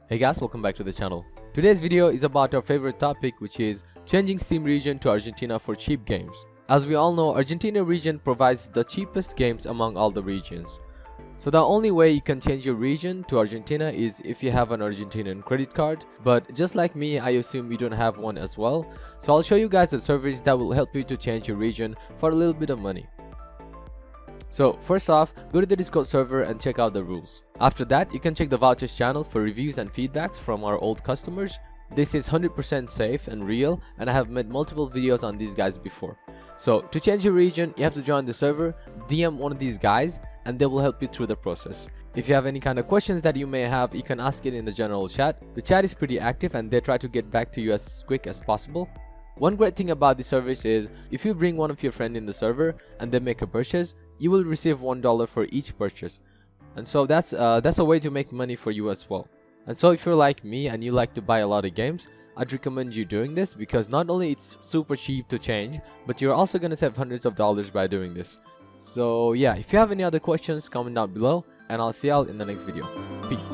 Hey guys, welcome back to the channel. Today's video is about our favorite topic, which is changing Steam region to Argentina for cheap games. As we all know, Argentina region provides the cheapest games among all the regions. So the only way you can change your region to Argentina is if you have an Argentinian credit card, but just like me, I assume you don't have one as well. So I'll show you guys the service that will help you to change your region for a little bit of money. So first off, go to the Discord server and check out the rules. After that, you can check the vouchers channel for reviews and feedbacks from our old customers. This is 100% safe and real, and I have made multiple videos on these guys before. So to change your region, you have to join the server, DM one of these guys, and they will help you through the process. If you have any kind of questions that you may have, you can ask it in the general chat. The chat is pretty active and they try to get back to you as quick as possible. One great thing about this service is if you bring one of your friends in the server and they make a purchase, you will receive $1 for each purchase. And so that's a way to make money for you as well. And so if you're like me and you like to buy a lot of games, I'd recommend you doing this because not only it's super cheap to change, but you're also gonna save hundreds of dollars by doing this. So yeah, if you have any other questions, comment down below and I'll see y'all in the next video. Peace.